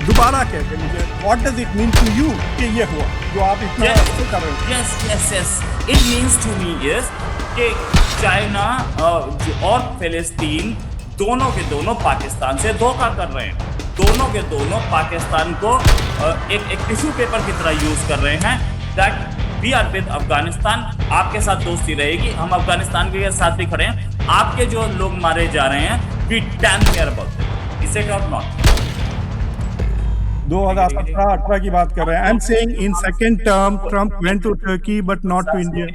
दोबारा कहते मुझे, what does it mean to you कि ये हुआ जो आप इतना Yes, कर रहे हो? yes, yes, yes. It means to me is कि चाइना और फिलिस्तीन दोनों के दोनों पाकिस्तान से धोखा कर रहे हैं। दोनों के दोनों पाकिस्तान को एक टिश्यू पेपर की तरह यूज कर रहे हैं। That we are with Afghanistan, आपके साथ दोस्ती रहेगी, हम अफगानिस्तान के साथ भी खड़े हैं। आपके जो लोग मारे जा रहे हैं, we damn care about it. Is it और नॉट? 2017-18 की बात कर रहे हैं। I am saying in second term Trump went to Turkey but not to India.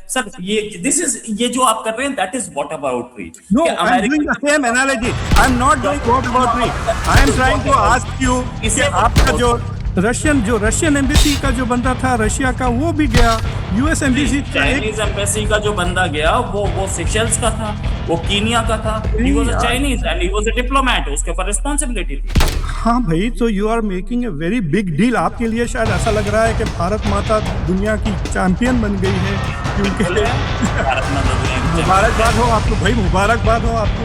Sir ये जो आप कर रहे हैं, that is what about reach. No, I'm doing the same analogy. I'm not doing what about me. I am trying to ask you कि आपका जो Russian embassy का जो बंदा था रशिया का, वो भी गया। यूएस एम्बेसी चाइनीज एम्बेसी का जो बंदा गया वो सेशेल्स का था, वो कीनिया का था। He was a Chinese and he was a diplomat, उसके ऊपर रिस्पॉन्सिबिलिटी थी। हाँ भाई, तो you are making a very big deal. आपके लिए शायद ऐसा लग रहा है कि भारत माता दुनिया की चैंपियन बन गई है, क्योंकि मुबारकबाद हो आपको भाई, मुबारकबाद हो आपको।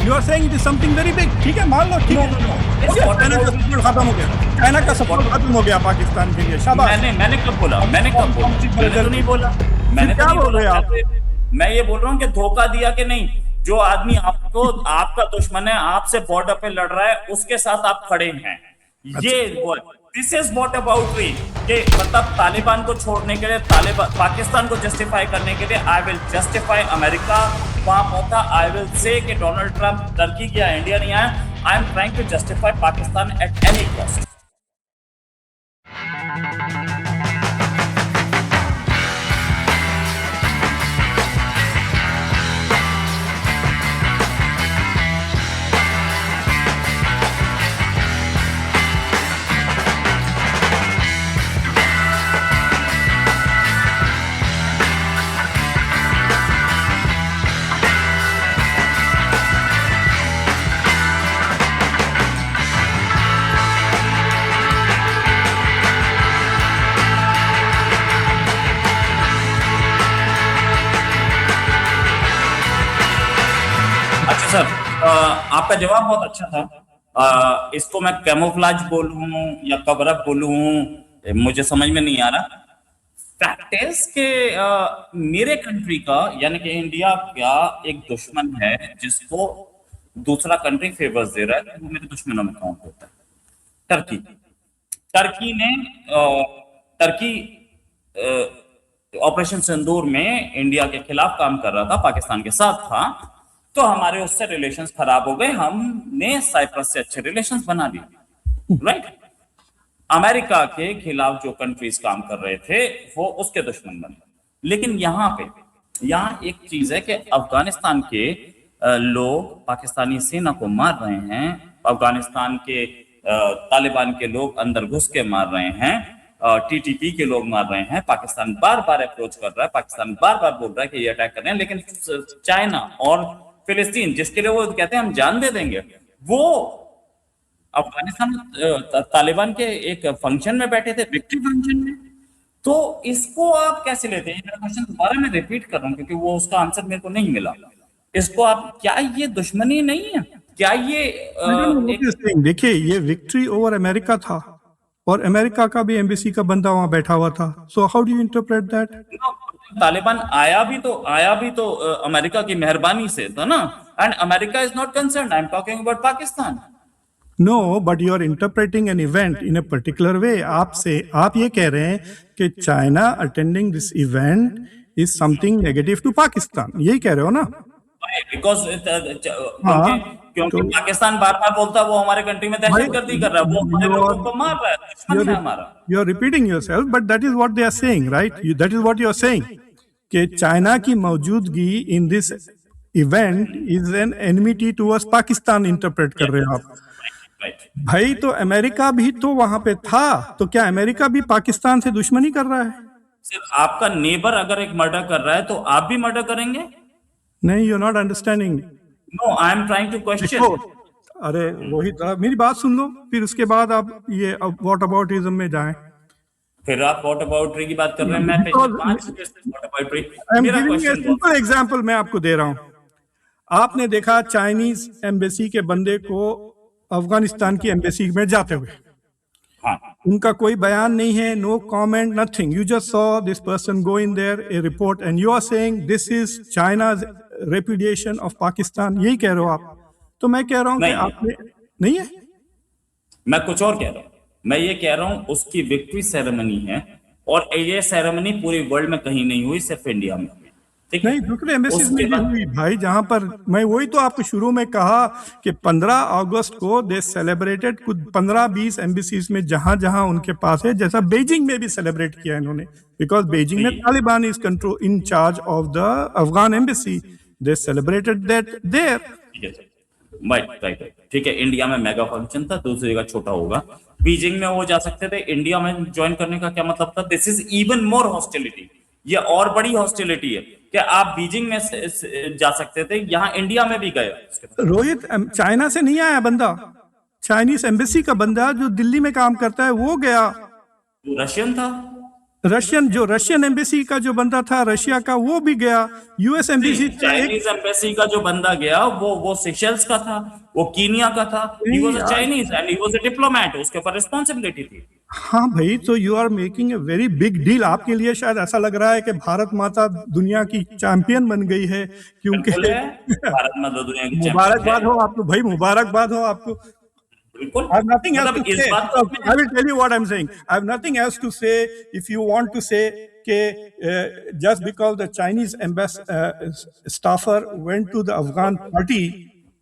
You are saying it is something very big. ठीक है, मान लो, ठीक है, चाइना का सपोर्ट खत्म हो गया, चाइना का सपोर्ट खत्म हो गया पाकिस्तान के लिए। शाबाश। मैंने कब बोला? मैंने तो नहीं बोला। मैंने क्या बोल रहे हैं आप? मैं ये बोल रहा हूँ कि धोखा दिया कि नहीं। जो आदमी आपको आपका दुश्मन है, आपसे बॉर्डर पे लड़ रहा है, उसके साथ आप खड़े हैं। ये दिस इज व्हाट अबाउट री कि मतलब तालिबान को छोड़ने के लिए, पाकिस्तान को जस्टिफाई करने के लिए, आई विल जस्टिफाई अमेरिका। वहां पहुंचा, आई विल से कि डोनाल्ड ट्रंप टर्की गया, इंडिया नहीं आया। I am trying to justify Pakistan at any cost. Sir, आपका जवाब बहुत अच्छा था। इसको मैं कैमोफ्लाज बोलूं या कवर अप बोलूं, मुझे समझ में नहीं आ रहा। फैक्ट इज कि मेरे कंट्री का यानी कि इंडिया का एक दुश्मन है जिसको दूसरा कंट्री फेवर्स दे रहा है, वो मेरे दुश्मनों में काउंट होता है। टर्की ऑपरेशन सिंदूर में इंडिया के खिलाफ काम कर रहा था, पाकिस्तान के साथ था, तो हमारे उससे रिलेशंस खराब हो गए। हमने साइप्रस से अच्छे रिलेशंस बना लिए, राइट। अमेरिका के खिलाफ जो कंट्रीज काम कर रहे थे वो उसके दुश्मन बने। लेकिन यहाँ एक चीज है कि अफगानिस्तान के लोग पाकिस्तानी सेना को मार रहे हैं, अफगानिस्तान के तालिबान के लोग अंदर घुस के मार रहे हैं, टीटीपी के लोग मार रहे हैं। पाकिस्तान बार बार अप्रोच कर रहा है, पाकिस्तान बार बार बोल रहा है कि ये अटैक कर रहे हैं, लेकिन चाइना और फिलिस्तीन जिसके लिए वो कहते हैं हम जान दे देंगे, वो अफगानिस्तान तालिबान के एक फंक्शन में बैठे थे, विक्ट्री फंक्शन में। तो इसको आप कैसे लेते हैं? मेरा क्वेश्चन दोबारा मैं रिपीट कर रहा हूँ क्योंकि वो उसका आंसर मेरे को नहीं मिला। इसको आप, क्या ये दुश्मनी नहीं है? क्या ये देखिए, ये विक्ट्री ओवर अमेरिका था और अमेरिका का भी एम्बेसी का बंदा वहां बैठा हुआ था। So how do you interpret that? Taliban आया भी तो अमेरिका की मेहरबानी से था ना। And America is not concerned, I am talking about Pakistan. No, but you are interpreting an event in a particular way. आप ये कह रहे हैं कि China attending this event is something negative to Pakistan, यही कह रहे हो ना? बिकॉज क्योंकि पाकिस्तान बार बार बोलता है वो हमारे कंट्री में दहशतगर्दी कर रहा है, वो हमारे लोगों को मार रहा है, दुश्मन है हमारा। You are repeating yourself, but that is what they are saying, right? That is what you are saying कि चाइना की मौजूदगी in this event is an enmity towards Pakistan interpret कर रहे हो आप। भाई, तो अमेरिका भी तो वहां पे था, तो क्या अमेरिका भी पाकिस्तान से दुश्मनी कर रहा है? सिर्फ आपका नेबर अगर एक मर्डर कर रहा है तो आप भी मर्डर करेंगे? नहीं, you are not understanding. No, I am trying to question. अरे रोहित, मेरी बात सुन लो, फिर उसके बाद आप ये व्हाट अबाउटिज्म में जाएं। फिर आप व्हाट अबाउटरी की बात कर रहे हैं। मैं पिछले 5 मिनट से व्हाट अबाउटरी, मेरा क्वेश्चन सिंपल एग्जांपल मैं आपको दे रहा हूं। आपने देखा चाइनीज एम्बेसी के बंदे को अफगानिस्तान की एम्बेसी में जाते हुए। हाँ, उनका कोई बयान नहीं है, no comment, nothing. You just saw this person go in there a report and you are saying this is China's repudiation of Pakistan, यही कह रहे हो आप। तो मैं कह रहा हूं कि नहीं। आपने नहीं है, मैं कुछ और कह रहा हूँ। मैं ये कह रहा हूँ उसकी विक्ट्री सेरेमनी है, और ये सेरेमनी पूरी वर्ल्ड में कहीं नहीं हुई, सिर्फ इंडिया में हुई। ठीक है, नहीं दूसरे एम्बेसीज में उसके भी बाद हुई भाई, जहां पर मैं वही तो आपको शुरू में कहा कि 15 अगस्त को दे सेलिब्रेटेड, कुछ 15-20 एम्बेसीज में जहां जहां उनके पास है, जैसा बीजिंग में भी सेलिब्रेट किया इन्होंने, बिकॉज बीजिंग में Taliban is control in charge of the Afghan embassy, they celebrated that there. ठीक है राइट, ठीक है। इंडिया में मेगा फंक्शन था, दूसरी जगह छोटा होगा। बीजिंग में वो जा सकते थे, इंडिया में ज्वाइन करने का क्या मतलब था? This is even more hostility, ये और बड़ी हॉस्टिलिटी है कि आप बीजिंग में जा सकते थे, यहाँ इंडिया में भी गए। रोहित, चाइना से नहीं आया बंदा, चाइनीज एम्बेसी का बंदा जो दिल्ली में काम करता है वो गया। रशियन था, रशियन, जो रशियन एम्बेसी का जो बंदा था रशिया का, वो भी गया। यूएस एम्बेसी चाइनीज एम्बेसी का जो बंदा गया वो सेशल्स का था, वो कीनिया का था। He was a Chinese and he was a diplomat, उसके ऊपर रिस्पांसिबिलिटी थी। हाँ भाई, तो you are making a very big deal. आपके लिए शायद ऐसा लग रहा है कि भारत माता दुनिया की चैंपियन बन गई है, क्योंकि भारत माता दुनिया की मुबारकबाद हो आपको भाई, मुबारकबाद हो आपको। बिल्कुल। I have nothing else मतलब to इस say. बात को I will tell you what I'm saying. I have nothing else to say. If you want to say just because the Chinese staffer went to the Afghan party,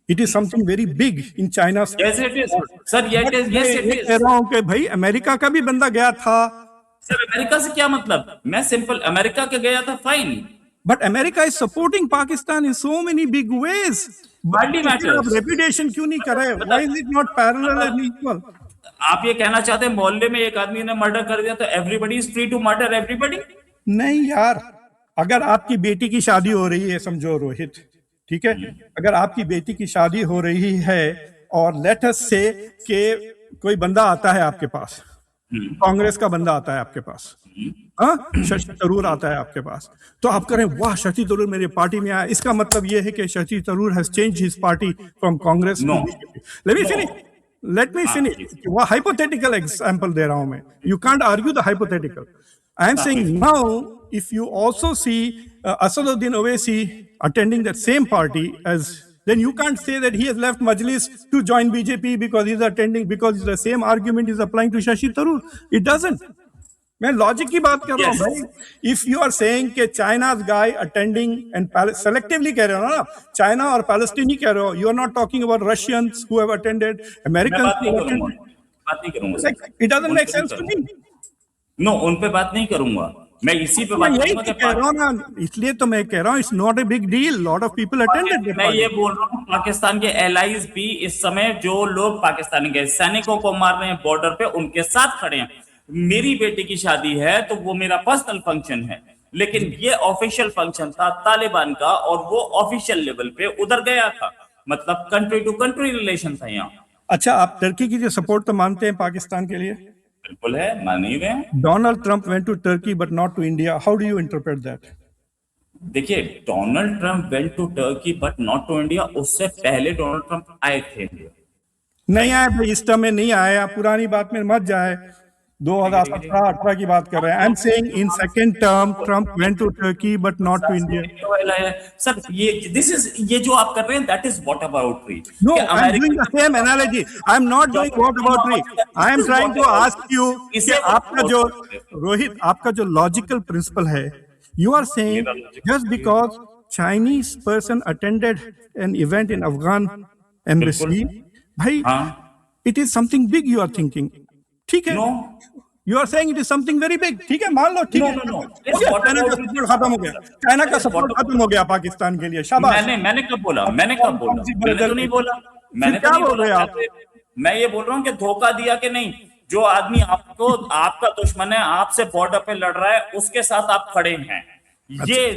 it is something very big in China. Yes it is sir, yes it is। कह रहा हूँ कि भाई America का भी बंदा गया था। सर अमेरिका से क्या मतलब? मैं सिंपल अमेरिका के गया था, fine, But America is supporting Pakistan in so many big ways. Hardly matters। Reputation क्यों नहीं कर रहे? Why is it not parallel and equal? आप ये कहना चाहते हैं मोहल्ले में एक आदमी ने मर्डर कर दिया तो everybody is free to murder everybody? नहीं यार, अगर आपकी बेटी की शादी हो रही है, समझो रोहित, ठीक है, अगर आपकी बेटी की शादी हो रही है और लेट अस से कि कोई बंदा आता है आपके पास, कांग्रेस का बंदा आता है आपके पास, हाँ, शशि थरूर आता है आपके पास, तो आप करें वाह शशि थरूर मेरी पार्टी में आया, इसका मतलब यह है कि Shashi Tharoor has changed his party from Congress to BJP. Let me finish. वो हाइपोथेटिकल एग्जांपल दे रहा हूं मैं, you can't argue the hypothetical. I am saying now if you also see Asaduddin Owaisi attending that same party as, then you can't say that he has left Majlis to join BJP because he's attending, because the same argument is applying to Shashi Tharoor. It doesn't. मैं logic की बात कर रहा हूँ भाई। If you are saying कि चाइना's guy attending and selectively कह रहे हो ना, चाइना और पैलेस्टीनी कह रहे हो, you are not talking about Russians who have attended, Americans who have attended. बात नहीं करूंगा। It doesn't make sense to me. No, उन पे बात नहीं करूंगा मैं, इसी पे बात यही तो कह रहा हूँ ना, इसलिए तो मैं कह रहा हूँ it's not a big deal, lot of people attended. मैं ये बोल रहा हूँ पाकिस्तान के एलाइज भी इस समय जो लोग पाकिस्तानी के सैनिकों को मार रहे हैं बॉर्डर पे, उनके साथ खड़े हैं। मेरी बेटी की शादी है तो वो मेरा पर्सनल फंक्शन है, लेकिन ये ऑफिशियल फंक्शन था तालिबान का और वो ऑफिशियल लेवल पे उधर गया था, मतलब कंट्री टू कंट्री रिलेशन था यहाँ। अच्छा, आप टर्की की जो सपोर्ट तो मानते हैं पाकिस्तान के लिए? बिल्कुल है, मान ही रहे हैं। Donald Trump went to Turkey but not to India, how do you interpret that? देखिए, Donald Trump went to Turkey but not to India, उससे पहले डोनाल्ड ट्रंप आए थे इंडिया। नहीं आए भाई, इस टर्म में नहीं आया, पुरानी बात में मत जाए, 2017-18 की बात कर रहे हैं। I am saying in second term Trump went to Turkey but not to India. Sir ये जो आप कर रहे हैं दैट इज व्हाट अबाउट री। No, I am doing the same analogy, I am not doing what about री, I am trying to ask you कि आपका जो रोहित, आपका जो लॉजिकल प्रिंसिपल है, you are saying just because Chinese person attended an event in Afghan embassy, भाई it is something big you are thinking, ठीक है? You are saying it is something very big, ठीक है, मान लो, ठीक है, चाइना का सपोर्ट खत्म हो गया, चाइना का सपोर्ट खत्म हो गया पाकिस्तान के लिए, शाबाश। मैंने कब बोला? मैंने तो नहीं बोला, मैंने तो नहीं बोला। मैं ये बोल रहा हूँ कि धोखा दिया कि नहीं, जो आदमी आपको आपका दुश्मन है, आपसे बॉर्डर पे लड़ रहा है, उसके साथ आप खड़े हैं, ये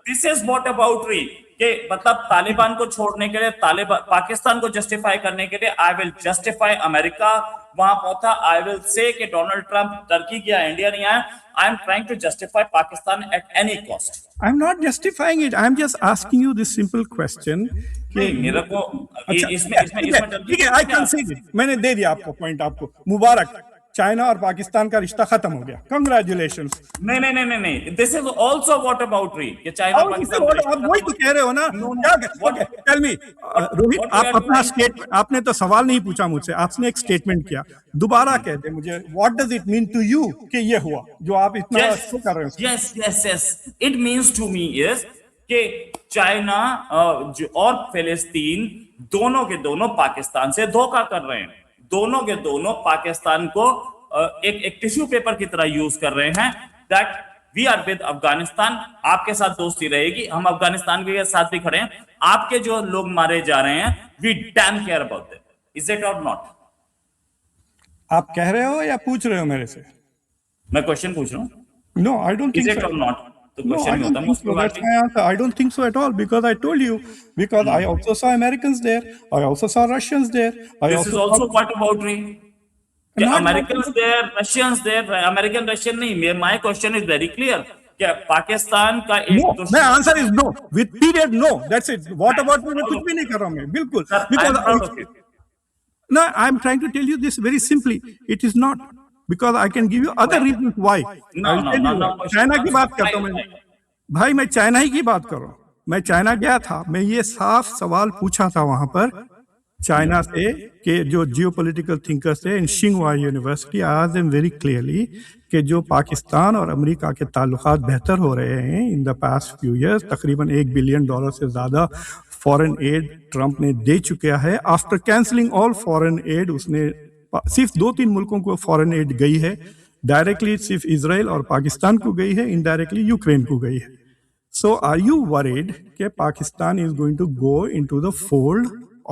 दिस इज व्हाट अबाउट री, कि मतलब तालिबान को छोड़ने के लिए, पाकिस्तान को जस्टिफाई करने के लिए आई विल जस्टिफाई अमेरिका वहां पहुंचा, आई विल से कि डोनाल्ड ट्रंप टर्की गया, इंडिया नहीं आया, I am trying to justify Pakistan at any cost. I am not justifying it, I am just asking you this simple question नहीं, मेरे को अच्छा इसमें इसमें ठीक है इसमें ठीक है, आई कंसीड, मैंने दे दिया आपको पॉइंट, आपको मुबारक, चाइना और पाकिस्तान का रिश्ता खत्म हो गया, कंग्रेचुलेशन। नहीं नहीं नहीं नहीं नहीं, दिस इज ऑल्सो व्हाटअबाउटरी कि चाइना पाकिस्तान का रिश्ता आप वही तो कह रहे हो ना। No, no, क्या what- tell me Rohit, what we आप are अपना trying- स्टेटमेंट, आपने तो सवाल नहीं पूछा मुझसे, आपने एक स्टेटमेंट किया, दोबारा कहते मुझे, what does it mean to you कि ये हुआ जो आप इतना Yes, कर रहे हो? yes, yes, yes. It means to me is कि चाइना और फिलिस्तीन दोनों के दोनों पाकिस्तान से धोखा कर रहे हैं, दोनों के दोनों पाकिस्तान को एक टिश्यू पेपर की तरह यूज कर रहे हैं। That we are with Afghanistan, आपके साथ दोस्ती रहेगी, हम अफगानिस्तान के साथ भी खड़े हैं, आपके जो लोग मारे जा रहे हैं, we damn care about them, is it और नॉट? आप कह रहे हो या पूछ रहे हो मेरे से? मैं क्वेश्चन पूछ रहा हूँ, no I don't is think it or so. Not? तो No, I क्वेश्चन don't होता think so. That's my answer. I don't think so at all, because I told you, because I also saw Americans there. I also saw Russians there. I This is also what about me? Not Americans there, Russians there, American Russian नहीं, my question is very clear क्या पाकिस्तान का एक No, my answer is no. With period, no. That's it. What about me? मैं कुछ भी नहीं कर रहा हूँ मैं, बिल्कुल. Sir, I am proud of you. No, I'm trying to tell you this very simply. It is not, because I can give you other reasons why. No, I'll no, tell no, you no, why. China की बात करता हूँ मैं, भाई मैं China ही की बात कर रहा हूँ। मैं चाइना गया था, मैं ये साफ सवाल पूछा था वहां पर चाइना से कि जो जियोपॉलिटिकल थिंकर्स थे इन शिंगवा यूनिवर्सिटी, आज देम वेरी क्लियरली कि जो पाकिस्तान और अमेरिका के ताल्लुकात बेहतर हो रहे हैं in the past few years, तकरीबन $1 बिलियन से ज्यादा फॉरेन एड ट्रंप ने दे चुका है। After cancelling all foreign add, उसने सिर्फ 2-3 मुल्कों को फॉरेन एड गई है, डायरेक्टली सिर्फ इजराइल और पाकिस्तान को गई है, इनडायरेक्टली यूक्रेन को गई है। सो आर यू वरीड कि Pakistan is going to go into the fold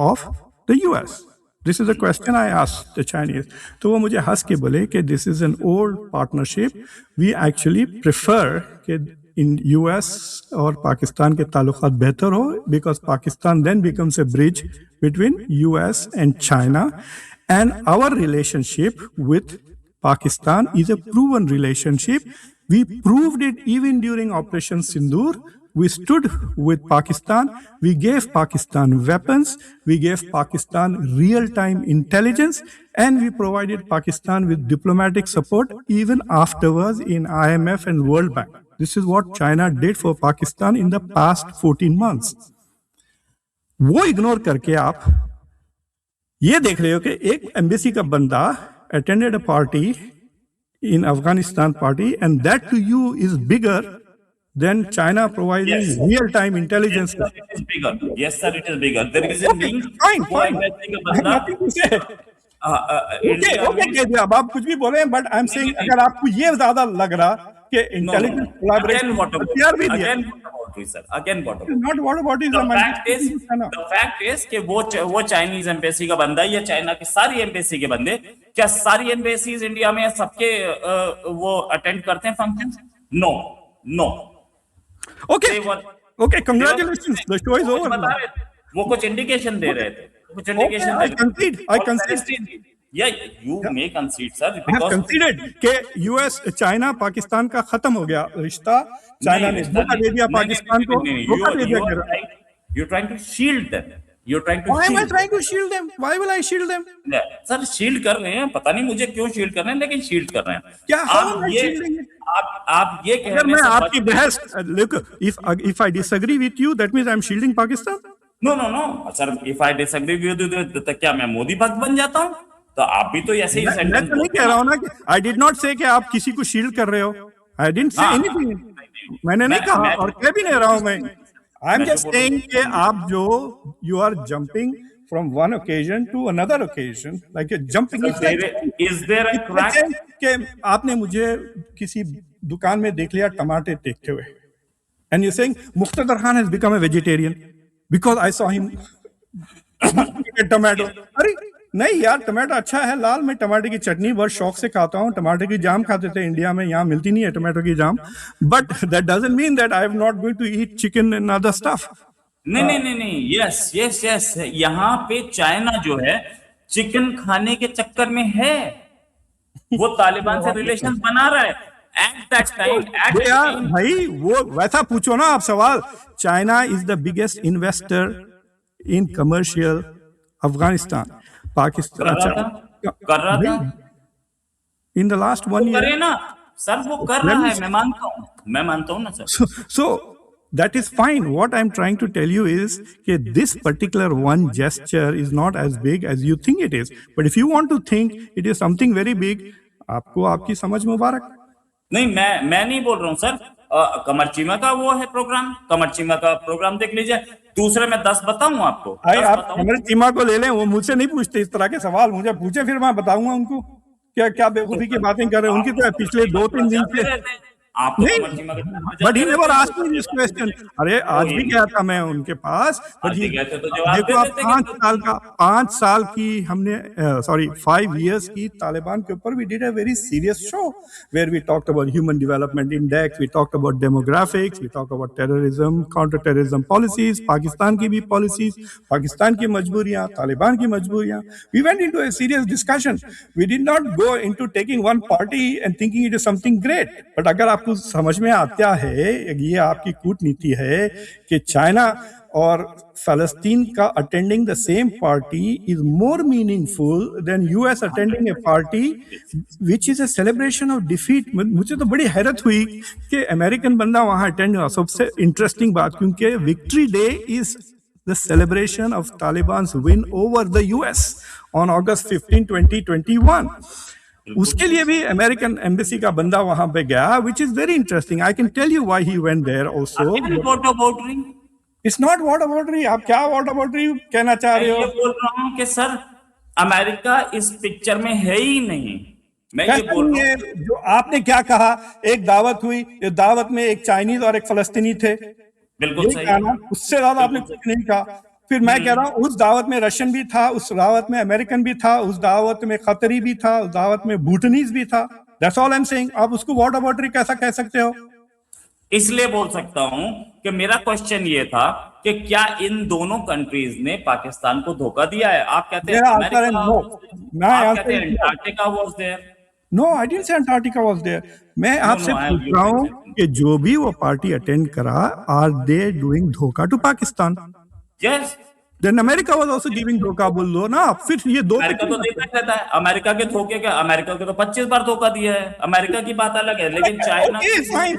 of the US? This is a question I asked the Chinese. तो वो मुझे हंस के बोले कि this is an old partnership, we actually prefer कि इन यूएस और पाकिस्तान के ताल्लुकात बेहतर हो, because Pakistan then becomes a bridge between US and China, and our relationship with Pakistan is a proven relationship. We proved it even during Operation Sindoor. We stood with Pakistan. We gave Pakistan weapons. We gave Pakistan real-time intelligence, and we provided Pakistan with diplomatic support even afterwards in IMF and World Bank. This is what China did for Pakistan in the past 14 months. वो ignore करके आप ये देख रहे हो कि एक embassy का बंदा attended a party in Afghanistan party, and that to you is bigger than China providing Yes. real-time intelligence. Yes, sir, it is bigger. Yes, sir, it is bigger. There is a Okay, link. fine, वो fine. embassy का I have बंदा, nothing to say. Okay, India okay, में- कह दिया, अब आप कुछ भी बोले, बट आई एम सेइंग नहीं। अगर आपको ये ज्यादा लग रहा कि No, no, intelligence no. Collaboration Again, what about? हथियार भी दिया, Again, what about it, sir? Again, what about? Not what about is The fact is कि वो चाइनीज एम्बेसी का बंदा या चाइना की सारी एम्बेसी के बंदे, क्या सारी एम्बेसीज इंडिया में सबके वो अटेंड करते हैं functions? No, no. Okay okay, congratulations, the show is over. बता रहे थे, वो कुछ इंडिकेशन दे रहे थे, कुछ indication I concede, I concede. Yeah, you may concede, sir, I have because conceded कि यूएस चाइना पाकिस्तान का खत्म हो गया रिश्ता, चाइना ने धोखा दे दिया पाकिस्तान को, धोखा दे दिया। you're trying to shield them. You're trying to Why am I shield trying to shield them? Why will I shield them? Sir shield कर रहे हैं, पता नहीं मुझे क्यों शील्ड कर रहे हैं, लेकिन शील्ड कर रहे हैं। क्या how आप am I ये shielding it? आप ये अगर कहने मैं से आपकी बहस, look, if I disagree with you, that means I'm shielding Pakistan. No no no sir, if I disagree with you तो क्या मैं मोदी भक्त बन जाता हूँ? तो आप भी तो ऐसे ही मैं सेंटेंस तो नहीं कह रहा हूँ ना कि I did not say कि आप किसी को शील्ड कर रहे हो. I didn't say anything. मैंने नहीं कहा और कह भी नहीं रहा हूँ मैं. I'm just saying कि आप जो you are jumping from one occasion to another occasion, like you're jumping. Is there a crack? कि आपने मुझे किसी दुकान में देख लिया टमाटर देखते हुए, and you're saying Muqtadar Khan has become a vegetarian because I saw him tomato. अरे नहीं यार, टमाटो अच्छा है लाल, मैं टमाटर की चटनी बहुत शौक से खाता हूँ, टमाटर की जाम खाते थे इंडिया में, यहाँ मिलती नहीं है टमाटो की jam, but that doesn't mean that I am not going to eat chicken and other stuff. नहीं, यस यस यस, यहाँ पे चाइना जो है चिकन खाने के चक्कर में है, वो तालिबान से रिलेशन बना रहा है एट दैट टाइम। भाई वो वैसा पूछो ना आप सवाल। China is the biggest investor in commercial Afghanistan, Pakistan. कर रहा था In the last 1 year. करे ना सर, वो कर रहा है, मैं मानता हूँ ना sir. So that is fine. What I'm trying to tell you is that this particular one gesture is not as big as you think it is. But if you want to think it is something very big, आपको आपकी समझ मुबारक. नहीं, मैं नहीं बोल रहा हूँ sir. कमर चीमा का वो है प्रोग्राम, कमर चीमा का प्रोग्राम देख लीजिए. दूसरे में 10 बताऊं आपको. आप कमर चीमा को ले लें, वो मुझसे नहीं पूछते इस तरह के सवाल, मुझे पूछे फिर मैं बताऊंगा उनको क्या क्या बेवकूफी की बातें कर रहे हैं. उनकी तो पिछले 2-3 दिन से नहीं, but he never asked me this question. अरे आज भी गया था मैं उनके पास. देखो आप 5 साल की हमने 5 years की तालिबान के ऊपर we did a very serious show where we talked about human development index, we talked about demographics, we talked about terrorism, counter terrorism policies, Pakistan की भी पॉलिसीज, पाकिस्तान की मजबूरियां, तालिबान की मजबूरियां. We went into a serious discussion. We did not go into taking one party and thinking it is something great. But अगर आपको समझ में आता है, ये आपकी कूटनीति है कि चाइना और फलस्तीन का attending the same party is more meaningful than US attending a party which is a celebration of defeat. मुझे तो बड़ी हैरत हुई कि अमेरिकन बंदा वहां अटेंड हुआ. सबसे इंटरेस्टिंग बात, क्योंकि victory day is the celebration of Talibans win over the US on August 15, 2021. उसके लिए भी अमेरिकन एम्बेसी का बंदा वहां पे गया, which is very interesting. I can tell you why he went there also. It's not what about री. आप क्या व्हाट अबाउट री कहना चाह रहे हो? मैं बोल रहा हूं कि सर अमेरिका इस पिक्चर में है ही नहीं. मैं ये बोल रहा हूं, जो आपने क्या कहा, एक दावत हुई, इस दावत में एक चाइनीज और एक फलस्तीनी थे. बिल्कुल सही. उससे ज्यादा आपने कुछ नहीं कहा. फिर मैं कह रहा हूं उस दावत में रशियन भी था, उस दावत में अमेरिकन भी था, उस दावत में कतरी भी था, उस दावत में भूटानीज भी था. That's all I am saying. आप उसको व्हाट अबाउट री कैसा कह सकते हो? इसलिए बोल सकता हूं कि मेरा क्वेश्चन ये था कि क्या इन दोनों कंट्रीज ने पाकिस्तान को धोखा दिया है? आप कहते हैं Antarctica was there. No, I didn't say Antarctica was there. मैं आपसे पूछ रहा हूं कि जो भी वो पार्टी अटेंड करा, आर दे डूइंग धोखा to Pakistan? Yes. Then America was also giving धोखा, बोल लो ना. फिर ये दो अमेरिका तो देता रहता है. अमेरिका के धोखे का, अमेरिका को तो 25 बार धोखा दिया है. अमेरिका की बात अलग है, लेकिन China. Okay, fine.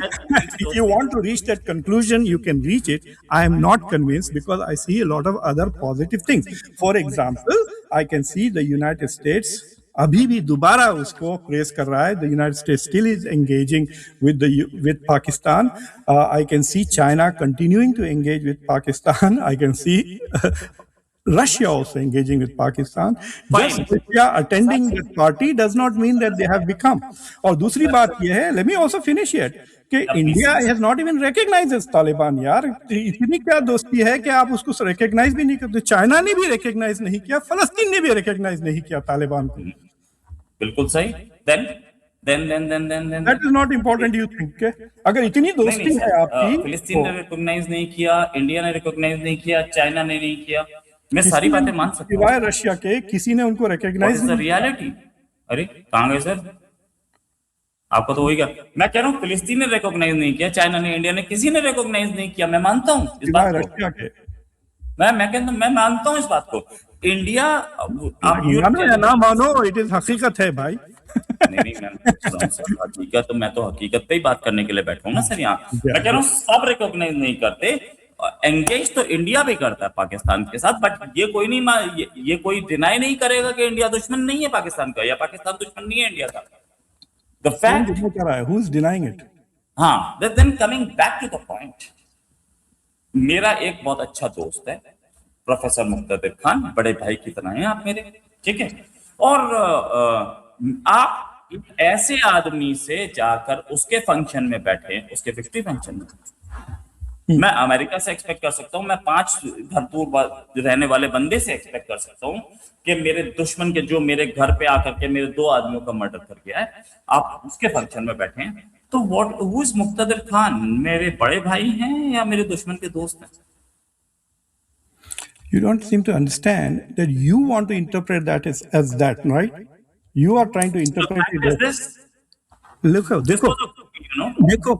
If you want to reach that conclusion, you can reach it. I am not convinced because I see a lot of other positive things. For example, I can see the United States अभी भी दोबारा उसको press कर रहा है. The United States still is engaging with Pakistan. I can see China continuing to engage with Pakistan. I can see Russia also engaging with Pakistan. Just Russia attending this party does not mean that they have become. और दूसरी बात ये है, let me also finish it, कि India has not even recognized Taliban. यार इतनी क्या दोस्ती है कि आप उसको रिकॉग्नाइज भी नहीं करते. चाइना ने भी रिकॉग्नाइज नहीं किया, फलस्तीन ने भी रिकॉग्नाइज नहीं किया तालिबान को. बिल्कुल सही. Then that is not important, you think? अगर इतनी दोस्ती है आपकी, फिलिस्तीन ने रिकॉग्नाइज नहीं किया, इंडिया ने रिकॉग्नाइज नहीं किया, चाइना ने नहीं किया. मैं सारी बातें मान सकता हूं. सिवाय रशिया के किसी ने उनको रिकॉग्नाइज नहीं. रियलिटी. अरे कहां गए सर? आपको तो वही क्या मैं कह रहा हूँ, फिलिस्तीन ने रिकॉग्नाइज नहीं किया, चाइना ने, इंडिया ने, किसी ने रिकॉग्नाइज नहीं किया. मैं मानता हूँ इस बात को. रशिया के मैं मानता हूँ इस बात को. इंडिया, आप ना मानो, इट इज हकीकत है भाई. नहीं हकीकत, तो मैं तो हकीकत पे ही बात करने के लिए बैठा हूँ ना सर यहाँ. मैं कह रहा हूँ सब रिकॉग्नाइज नहीं करते. एंगेज तो इंडिया भी करता है पाकिस्तान के साथ, बट ये कोई नहीं, ये कोई डिनाई नहीं करेगा कि इंडिया दुश्मन नहीं है पाकिस्तान का, या पाकिस्तान दुश्मन नहीं है इंडिया का. The fact, who is denying it? हाँ, then coming back to the point, मेरा एक बहुत अच्छा दोस्त है प्रोफेसर मुक्तदिर खान, बड़े भाई की तरह हैं आप मेरे, ठीक है. और आप ऐसे आदमी से जाकर उसके फंक्शन में बैठे, उसके विक्ट्री फंक्शन में, मैं अमेरिका से एक्सपेक्ट कर सकता हूं, मैं 5 घर दूर रहने वाले बंदे से एक्सपेक्ट कर सकता हूं कि मेरे दुश्मन के, जो मेरे घर पे आकर के मेरे 2 आदमियों का मर्डर कर गया है, आप उसके फंक्शन में बैठे हैं. तो हु इज मुक्तदिर खान? मेरे बड़े भाई हैं या मेरे दुश्मन के दोस्त हैं? You don't seem to understand that you want to interpret that as that, right? You are trying to interpret it as this. Look, देखो, देखो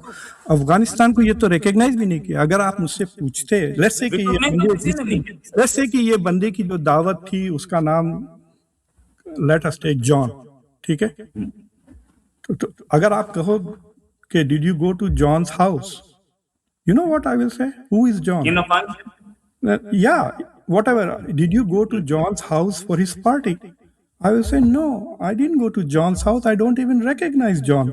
अफगानिस्तान को ये तो रिकॉग्नाइज भी नहीं किया। अगर आप मुझसे पूछते, लेट्स से कि ये बंदे की जो दावत थी उसका नाम लेट अस टेक जॉन, ठीक है, तो अगर आप कहो कि did you go to John's house, you know what I will say, who is John? Yeah, whatever. Did you go to John's house for his party? I will say, no, I didn't go to John's house. I don't even recognize John.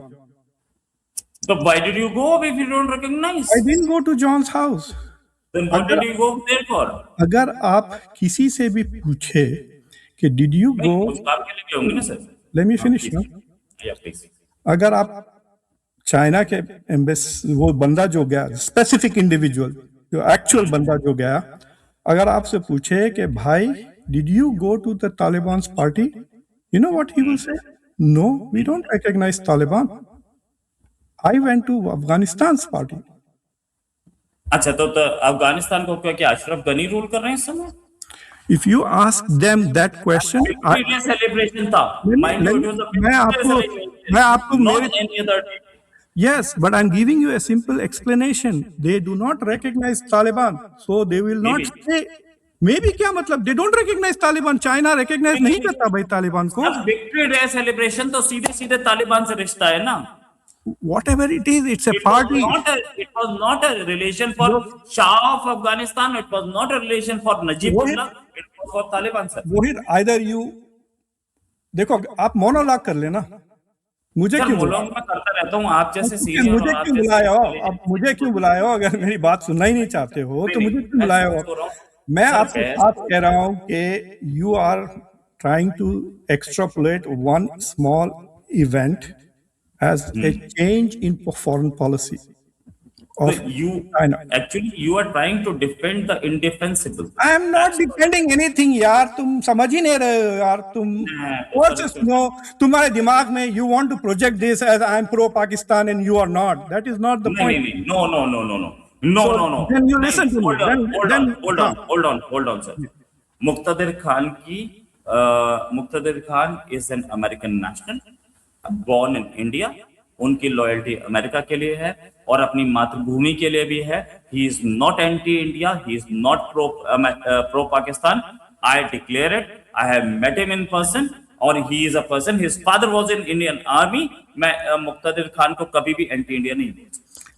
So why did you go if you don't recognize? I didn't go to John's house. Then what did you go there for? अगर आप किसी से भी पूछे कि did you go, उस काम के लिए भी होंगे ना sir? let me finish now. Yeah, please. अगर आप चाइना के एम्बेसी, वो बंदा जो गया, स्पेसिफिक इंडिविजुअल जो एक्चुअल बंदा जो गया, अगर आपसे पूछे कि भाई did you go to the Talibans party, you know what he will say, no we don't recognise Taliban, I went to Afghanistan party. अच्छा, तो अफगानिस्तान को क्या अशरफ गनी रूल कर रहे हैं इस समय? If you ask them that question, celebration था, मैं आपको मेरे, yes, but I'm giving you a simple explanation. They do not recognize Taliban, so they will not say. Maybe क्या मतलब? They don't recognize Taliban. China recognize नहीं करता भाई तालिबान को। विक्ट्री डे सेलिब्रेशन तो सीधे सीधे तालिबान से रिश्ता है ना। Whatever it is, it's a party. It was not a relation for Shah of Afghanistan. It was not a relation for Najibullah. It was for Taliban, sir. Rohit, either you, देखो आप monologue कर लेना। मुझे क्यों monologue मैं करता रहता हूँ, आप जैसे मुझे क्यों बुलाया हो? अब मुझे क्यों बुलाया हो? अगर मेरी बात सुनना ही नहीं चाहते हो तो मुझे क्यों बुलाया हो? मैं आपसे बात कह रहा हूँ कि you are trying to extrapolate one small event as a change in foreign policy of China. Actually, you are trying to defend the indefensible. I am not defending anything, यार। तुम समझ ही नहीं रहे हो यार। तुम और से सुनो, तुम्हारे दिमाग में you want to project this as I am pro Pakistan and you are not. That is not the point. No. Then you listen to me. Hold on, sir. Muqtadir Khan is an American national. Born in India, उनकी loyalty America के लिए है और अपनी मातृभूमि के लिए भी है। He is not anti-India. He is not pro Pakistan. I declare it. I have met him in person, और he is a person. His father was in Indian Army. मैं मुक्तादिर खान को कभी भी anti-India नहीं बोलता।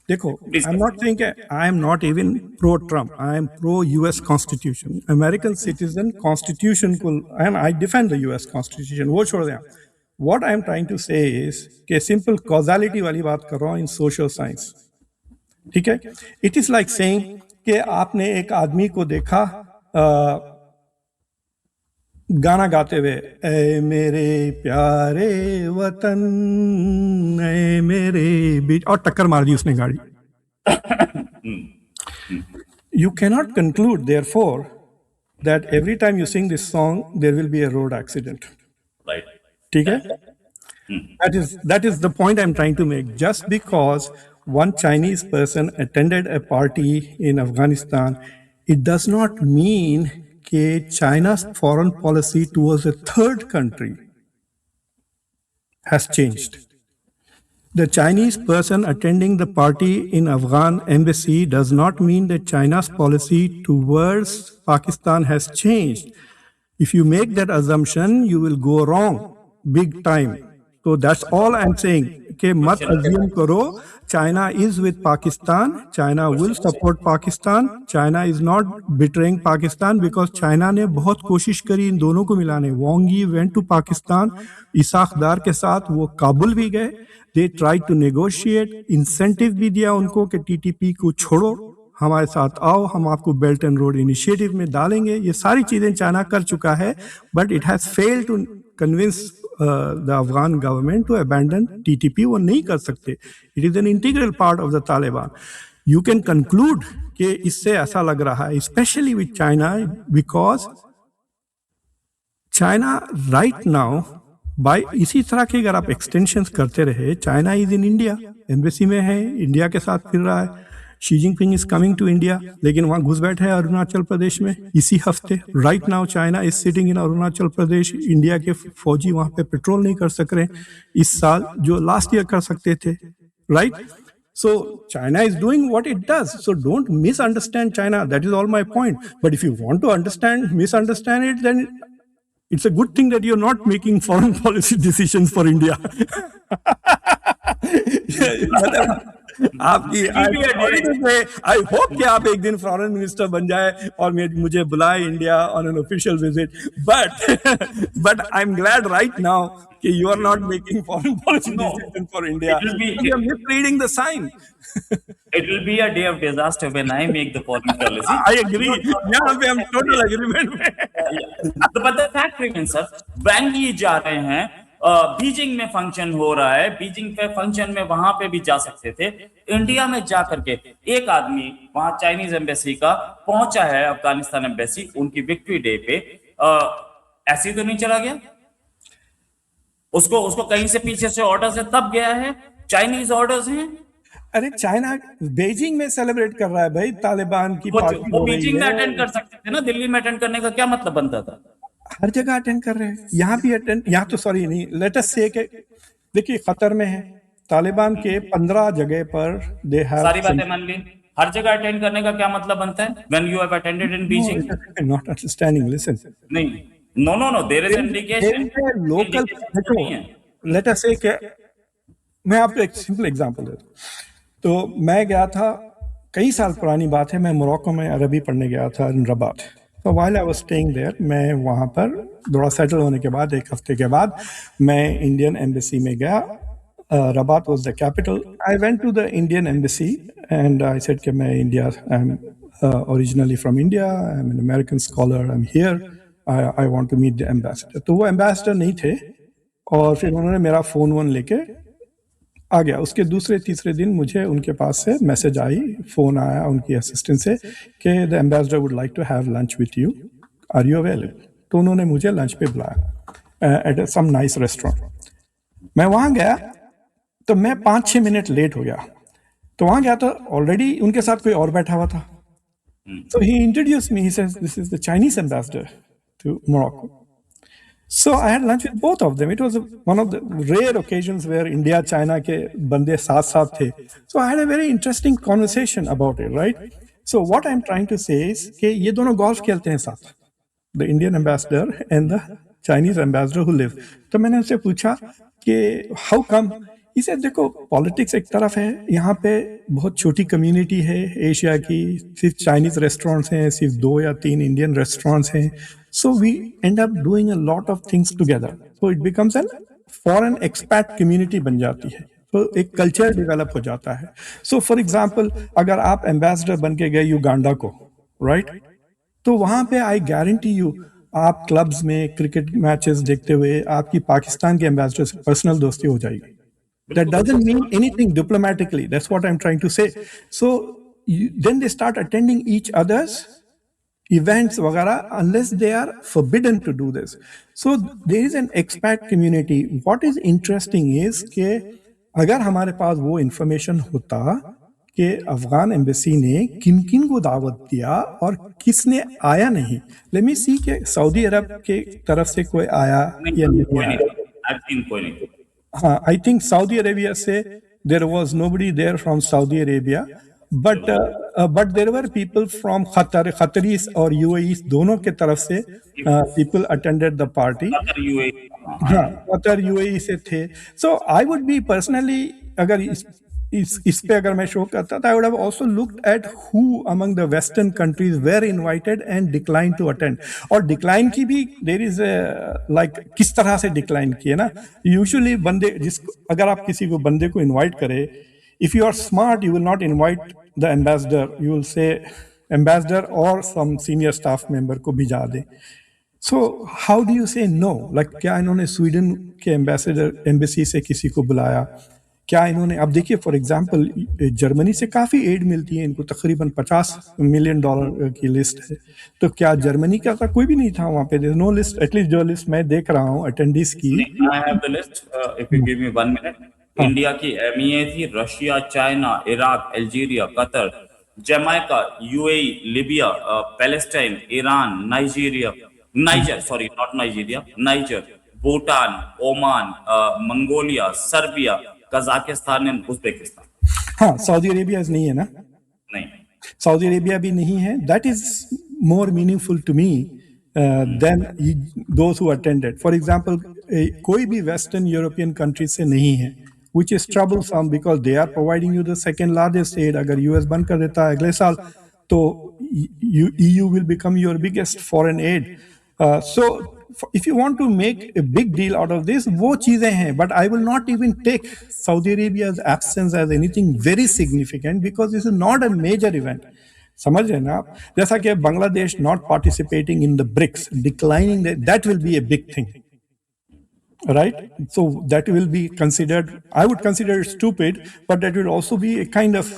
देखो, I'm not saying I am not even pro Trump. I am pro US Constitution. American citizen Constitution को, and I defend the US Constitution. वो छोड़ दें। What I am trying to say is कि simple causality वाली बात कर रहा हूँ in social science, ठीक है? It is like saying कि आपने एक आदमी को देखा गाना गाते हुए, ऐ मेरे प्यारे वतन, ऐ मेरे बीच, और टक्कर मार दी उसने गाड़ी। You cannot conclude therefore that every time you sing this song there will be a road accident. Right. ठीक है? That is the point I'm trying to make. Just because one Chinese person attended a party in Afghanistan, it does not mean that China's foreign policy towards a third country has changed. The Chinese person attending the party in Afghan embassy does not mean that China's policy towards Pakistan has changed. If you make that assumption, you will go wrong. Big time. So that's all I'm saying. कि मत assume करो China is with Pakistan. China will support Pakistan. China is not betraying Pakistan because China ने बहुत कोशिश करी इन दोनों को मिलाने। Wang Yi went to Pakistan. Ishaq Dar के साथ वो काबुल भी गए। They tried to negotiate. Incentive भी दिया उनको कि TTP को छोड़ो, हमारे साथ आओ, हम आपको बेल्ट एंड रोड इनिशिएटिव में डालेंगे। ये सारी चीजें चाइना कर चुका है, but it has failed to convince the Afghan government to abandon TTP. वो नहीं कर सकते। It is an integral part of the Taliban. You can conclude कि इससे ऐसा लग रहा है, especially with China, because China right now by इसी तरह के अगर आप एक्सटेंशंस करते रहे, China is in India, embassy में है, इंडिया के साथ फिर रहा है। Xi Jinping is coming to India, लेकिन वहाँ घुस बैठे हैं अरुणाचल प्रदेश में इसी हफ्ते। Right now China is sitting in Arunachal Pradesh. India के फौजी वहाँ पे पेट्रोल नहीं कर सक रहे इस साल, जो लास्ट ईयर कर सकते थे। right? So China is doing what it does. So don't misunderstand China. That is all my point. But if you want to misunderstand it, then it's a good thing that you're not making foreign policy decisions for India. आपकी I hope कि आप एक दिन foreign minister बन जाए और मुझे बुलाए India on an official visit, but I am glad right now कि you are not making foreign policy decision for India. You are misreading the sign. It will be a day of disaster when I make the foreign policy. I agree. यहाँ पे हम total agreement में. But the fact remains, sir, बैंगी जा रहे हैं, Beijing में function हो रहा है, बीजिंग पे फंक्शन में वहां पे भी जा सकते थे. इंडिया में जा करके एक आदमी वहां चाइनीज एम्बेसी का पहुंचा है, अफगानिस्तान एम्बेसी, उनकी विक्ट्री डे पे, ऐसे तो नहीं चला गया. उसको कहीं से पीछे से ऑर्डर्स है तब गया है. चाइनीज ऑर्डर्स हैं. अरे चाइना बीजिंग में सेलिब्रेट कर रहा है भाई, तालिबान की पार्टी. वो बीजिंग में अटेंड कर सकते थे ना, दिल्ली में अटेंड करने का क्या मतलब बनता था? हर जगह अटेंड कर रहे हैं. यहाँ भी अटेंड, यहाँ तो सॉरी नहीं, लेट अस से कि देखिए कतर में है, तालिबान के 15 जगह पर दे हैव. सारी बातें मान ली. हर जगह अटेंड करने का क्या मतलब बनता है? When you have attended in Beijing? Not understanding. Listen. नहीं, no. There is indication. Local. Let us say कि मैं आपको एक सिंपल एग्जांपल देता हूँ. तो मैं गया था, कई साल पुरानी बात है, मैं मोरक्को में अरबी पढ़ने गया था इन रबात. तो while I was staying there, मैं वहाँ पर थोड़ा सेटल होने के बाद, एक हफ्ते के बाद मैं इंडियन एम्बेसी में गया. Rabat was the capital. I went to the Indian embassy and I said कि मैं India, I'm originally from India, I'm an American scholar, I'm here, I want to meet the ambassador. तो वो ambassador नहीं थे और फिर उन्होंने मेरा फ़ोन लेके आ गया. उसके दूसरे तीसरे दिन मुझे उनके पास से मैसेज आई, फ़ोन आया उनकी असिस्टेंट से कि the ambassador would like to have lunch with you, are you available. तो उन्होंने मुझे लंच पे बुलाया एट सम नाइस रेस्टोरेंट. मैं वहाँ गया तो मैं 5-6 मिनट लेट हो गया. तो वहाँ गया तो ऑलरेडी उनके साथ कोई और बैठा हुआ था. So he introduced me, he says, this is the Chinese ambassador to Morocco. So I had lunch with both of them. It was one of the rare occasions where India, China के बंदे साथ थे. So I had a very interesting conversation about it, right? So what I'm trying to say is कि ये दोनों golf खेलते हैं साथ, the Indian ambassador and the Chinese ambassador who live. तो मैंने उससे पूछा कि how come? He said, देखो पॉलिटिक्स एक तरफ है, यहाँ पे बहुत छोटी कम्युनिटी है एशिया की, सिर्फ चाइनीज रेस्टोरेंट्स हैं, सिर्फ 2 या 3 इंडियन रेस्टोरेंट्स हैं. So we end up doing a lot of things together. So it becomes an foreign expat community बन जाती है. तो एक कल्चर डेवलप हो जाता है. सो फॉर एग्जाम्पल अगर आप एम्बेसडर बन के गए युगांडा को, राइट, तो वहाँ पे आई गारंटी यू आप क्लब्स में क्रिकेट मैचेस देखते हुए आपकी पाकिस्तान के एम्बेसडर से पर्सनल दोस्ती हो जाएगी. That doesn't mean anything diplomatically. That's what I'm trying to say. So then they start attending each other's events, वगैरह, unless they are forbidden to do this. So there is an expat community. What is interesting is कि अगर हमारे पास वो information होता कि Afghan embassy ने किन किन को दावत दिया और किसने आया नहीं. Let me see कि सऊदी अरब के तरफ से कोई आया या नहीं आया. I think Saudi Arabia say there was nobody there from Saudi Arabia, but there were people from Qatar, Qataris और UAE दोनों के तरफ से people attended the party. Qatar UAE से थे. So I would be personally, अगर इस पे अगर मैं शो करता था, I would have also looked at who among the Western countries were invited and declined to attend. और decline की भी there is a like किस तरह से decline की है ना. Usually बंदे अगर आप किसी को बंदे को invite करें, if you are smart you will not invite the ambassador, you will say ambassador or some senior staff member को भिजा दे. So how do you say no? Like क्या इन्होंने स्वीडन के एम्बेसी से किसी को बुलाया? क्या इन्होंने, अब देखिए फॉर एग्जांपल जर्मनी से काफ़ी एड मिलती है इनको, तकरीबन $50 मिलियन की लिस्ट है. तो क्या जर्मनी का था? कोई भी नहीं था वहाँ पे. देयर नो लिस्ट, एटलीस्ट जो लिस्ट मैं देख रहा हूँ अटेंडीज की. I have the list if you give me 1 minute. India की MEA थी, Russia, China, Iraq, Algeria, Qatar, Jamaica, UAE, Libya, Palestine, Iran, Niger, Bhutan, Oman, Mongolia, Serbia, Kazakhstan and Uzbekistan. हाँ, Saudi Arabia नहीं है ना, नहीं, Saudi Arabia भी नहीं है. That is more meaningful to me than those who attended. For example कोई भी वेस्टर्न यूरोपियन कंट्री से नहीं है, which is troublesome because they are providing you the second largest aid. अगर यूएस बंद कर देता है अगले साल तो EU will become your biggest foreign aid. So if you want to make a big deal out of this, वो चीजें हैं, but I will not even take Saudi Arabia's absence as anything very significant because this is not a major event. समझ रहे ना आप? जैसा कि Bangladesh not participating in the BRICS, declining that will be a big thing. Right? So that will be considered, I would consider it stupid, but that will also be a kind of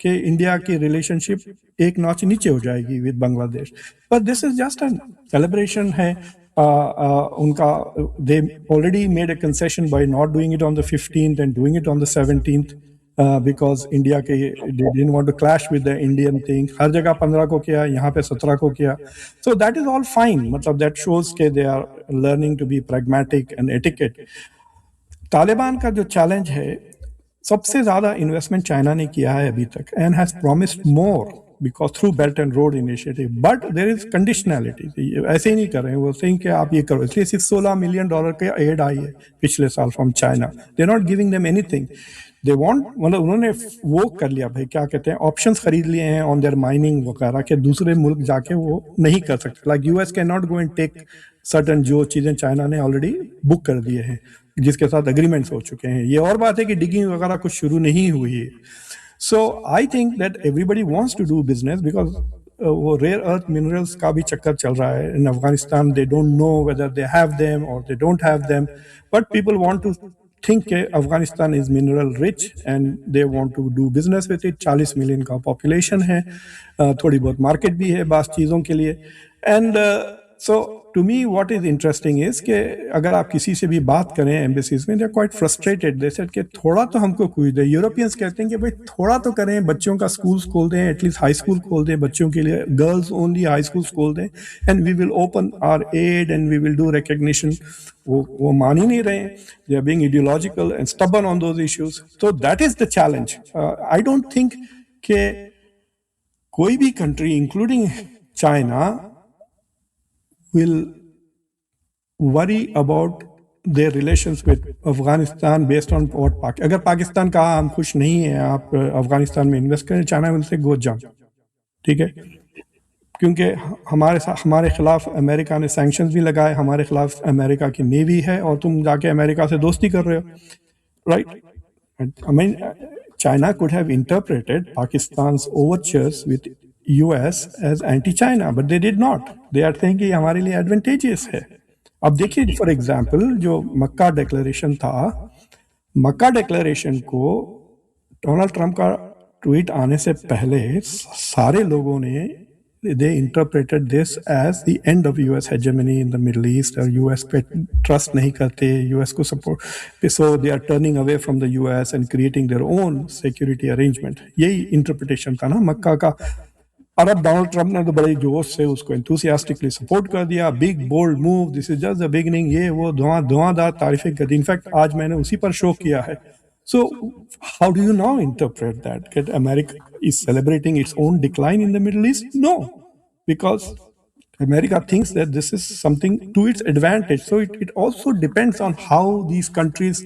कि India की relationship एक notch नीचे हो जाएगी with Bangladesh. But this is just a celebration है. उनका they already made a concession by not doing it on the 15th and doing it on the 17th because India के they didn't want to clash with the Indian thing. हर जगह 15 को किया, यहाँ पे 17 को किया. So that is all fine. मतलब that shows कि they are learning to be pragmatic and etiquette. Taliban का जो चैलेंज है, सबसे ज्यादा इन्वेस्टमेंट चाइना ने किया है अभी तक and has promised more because through Belt and Road Initiative. But there is conditionality. ऐसे ही नहीं कर रहे हैं वो, saying कि आप ये करो. इसलिए सिर्फ $16 मिलियन के एड आई है पिछले साल from China. They are not giving them anything. They want, मतलब उन्होंने वो कर लिया भाई, क्या कहते हैं, ऑप्शंस खरीद लिए हैं ऑन देयर माइनिंग वगैरह के. दूसरे मुल्क जाके वो नहीं कर सकते. Like US can not go and take certain जो चीजें चाइना ने ऑलरेडी बुक कर दिए हैं, जिसके साथ एग्रीमेंट्स हो चुके हैं. ये और बात है कि डिगिंग वगैरह कुछ शुरू नहीं हुई है. So I think that everybody wants to do business because वो रेयर अर्थ मिनरल्स का भी चक्कर चल रहा है in Afghanistan. They don't know whether they have them or they don't have them, but people want to think Afghanistan is mineral rich and they want to do business with it. 40 million का population है, थोड़ी बहुत market भी है बास चीज़ों के लिए. And so to me what is interesting is कि अगर आप किसी से भी बात करें एम्बेसीज में, they are quite frustrated. They said कि थोड़ा तो हमको कुछ दे. यूरोपियंस कहते हैं कि भाई थोड़ा तो करें, बच्चों का स्कूल्स खोल दें, एटलीस्ट हाई स्कूल खोल दें बच्चों के लिए, गर्ल्स ओनली हाई स्कूल्स खोल दें, and we will open our aid and we will do recognition. वो मान ही नहीं रहे हैं. They are being ideological and stubborn on those issues. So that is the challenge. I don't think कि कोई भी country including China will worry about their relations with Afghanistan based on what अगर पाकिस्तान का हम खुश नहीं है, आप अफगानिस्तान में इन्वेस्ट करें, चाइना विल से गो जाओ. ठीक है, क्योंकि हमारे खिलाफ अमेरिका ने सैंक्शंस भी लगाए, हमारे खिलाफ अमेरिका की नेवी है और तुम जाके अमेरिका से दोस्ती कर रहे हो. Right? I mean, China could have interpreted Pakistan's overtures with US as anti-China, but they did not. They are saying कि हमारे लिए advantageous है. अब देखिए फॉर एग्जाम्पल जो मक्का डिक्लेरेशन था, मक्का डिक्लेरेशन को डोनाल्ड ट्रंप का ट्वीट आने से पहले सारे लोगों ने they interpreted this as the end of US hegemony in the Middle East. और US पे ट्रस्ट नहीं करते, US को support, so they are turning away from the US and creating their own security arrangement. यही interpretation था ना मक्का का. और अब डोनाल्ड ट्रंप ने तो बड़े जोश से उसको enthusiastically सपोर्ट कर दिया. Big bold move, this is just the beginning. ये वो धुआंधार तारीफें कर दी. इनफैक्ट आज मैंने उसी पर शो किया है. So how do you now interpret that? That America is celebrating its own decline in the Middle East? No, because America thinks that this is something to its advantage. So it also depends on how these countries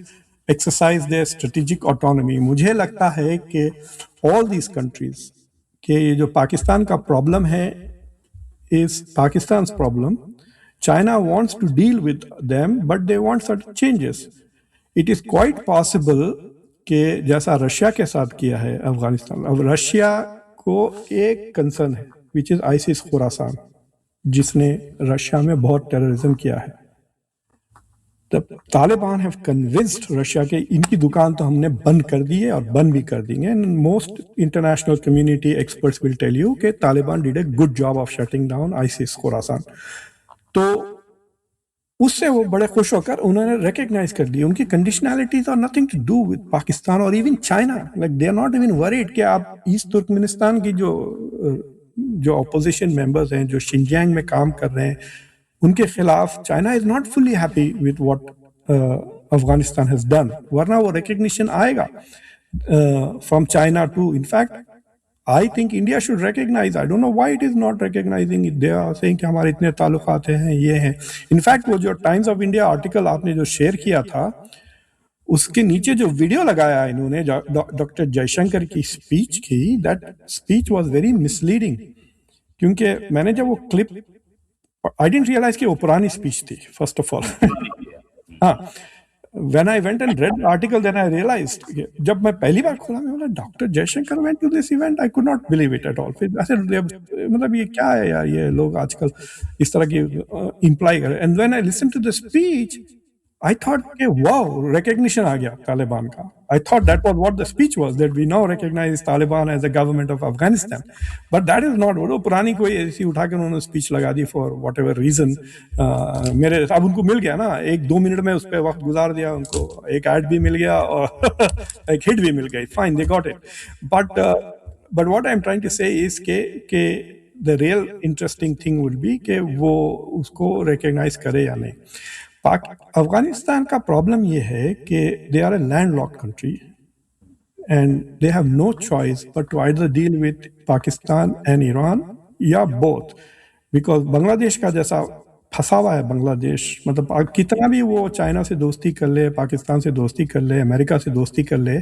exercise their strategic autonomy. मुझे लगता है कि all these countries, कि ये जो पाकिस्तान का problem है is Pakistan's problem. China wants to deal with them, but they want certain changes. It is quite possible कि जैसा रशिया के साथ किया है अफगानिस्तान. अब रशिया को एक कंसर्न है विच इज आईसिस खुरासान, जिसने रशिया में बहुत टेररिज्म किया है. The Taliban have convinced Russia के इनकी दुकान तो हमने बंद कर दी है और बंद भी कर देंगे. And most international community experts will tell you कि Taliban did a good job of shutting down ISIS Khorasan. तो उससे वो बड़े खुश होकर उन्होंने रिकग्नाइज कर दी. उनकी conditionalities are nothing to do with Pakistan और even China. Like they are not even worried कि आप ईस्ट तुर्कमेनिस्तान की जो अपोजिशन मेंबर्स हैं, जो शिनजियांग में काम कर रहे हैं, उनके खिलाफ China is not fully happy with what Afghanistan has done, वरना वो recognition आएगा from China too. In fact, I think India should recognize. I don't know why it is not recognizing it. They are saying कि हमारे इतने ताल्लुकात हैं, ये हैं. In fact, वो जो टाइम्स ऑफ इंडिया आर्टिकल आपने जो शेयर किया था, उसके नीचे जो वीडियो लगाया इन्होंने डॉक्टर जयशंकर की स्पीच की, that speech was very misleading. क्योंकि मैंने जब वो क्लिप, आई डिडंट रियलाइज कि वो पुरानी स्पीच थी, फर्स्ट ऑफ ऑल. हाँ, when I went and read the article, then I realized, जब मैं पहली बार खोला, मैं बोला doctor Jaishankar went to this event. I could not believe it at all. फिर ऐसे मतलब ये क्या है यार, ये लोग आजकल इस तरह की इम्प्लाई कर. And when I listened to the speech, I thought, okay, wow, recognition आ गया तालिबान का. I thought that was what the speech was, that we now recognize Taliban as the government of Afghanistan. But that is not. वो पुरानी कोई ऐसी उठा के उन्होंने speech लगा दी for whatever reason. मेरे अब उनको मिल गया ना, 1-2 मिनट में उस पर वक्त गुजार दिया, उनको एक ऐड भी मिल गया और एक हिट भी मिल गई. Fine, they got it. But what I'm trying to say is कि the real interesting thing would be कि वो उसको recognize करे या नहीं. अफगानिस्तान का प्रॉब्लम ये है कि they are a landlocked country and they have no choice but to either deal with Pakistan and Iran या बोथ. बिकॉज बांग्लादेश का जैसा फंसा हुआ है बांग्लादेश, मतलब कितना भी वो चाइना से दोस्ती कर ले, पाकिस्तान से दोस्ती कर ले, अमेरिका से दोस्ती कर ले,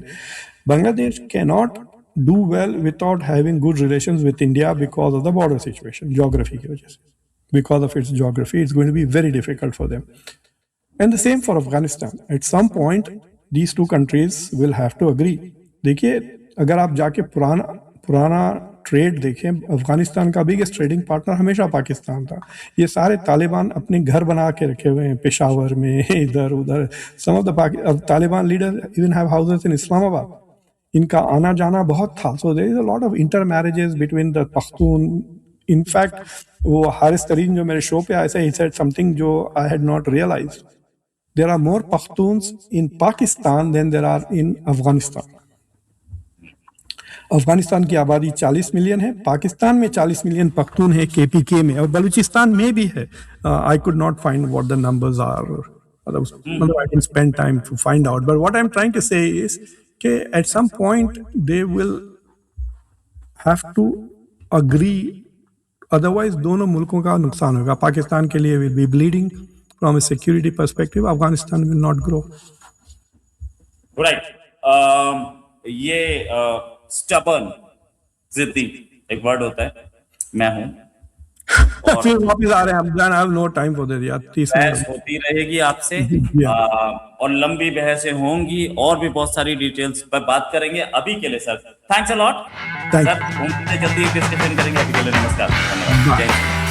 Bangladesh can not do well without having good relations with India because of the border situation, geography की वजह से. Because of its geography, it's going to be very difficult for them. And the same for Afghanistan. At some point, these two countries will have to agree. देखिए, अगर आप जाके पुराना trade देखें, अफगानिस्तान का बिगेस्ट ट्रेडिंग पार्टनर हमेशा पाकिस्तान था. ये सारे तालिबान अपने घर बना के रखे हुए हैं पेशावर में, इधर उधर. Some of the Taliban leaders even have houses in Islamabad. इनका आना जाना बहुत था. So there is a lot of intermarriages between the Pashtun. In fact, वो हारिस तरीन जो मेरे शो पे आए थे, he said something जो I had not realized. There are more Pashtuns in Pakistan than there are in Afghanistan. Afghanistan की आबादी 40 मिलियन है, पाकिस्तान में 40 मिलियन पख्तून है KPK में, और बलूचिस्तान में भी है. I could not find what the numbers are. I didn't spend time to find out. But what I'm trying to say is that at some point they will have to agree. Otherwise, दोनों मुल्कों का नुकसान होगा. पाकिस्तान के लिए will be bleeding. From a security perspective, Afghanistan will not grow. Right. ये stubborn, जिद्दी एक वर्ड होता है, मैं हूँ. फिर वापस आ रहे हैं हम. I have no time for that यार. बहस होती रहेगी आपसे, और लंबी बहसें होंगी, और भी बहुत सारी डिटेल्स पर बात करेंगे. अभी के लिए sir thanks a lot. Sir जल्दी डिस्कशन करेंगे. अभी के लिए नमस्कार, धन्यवाद.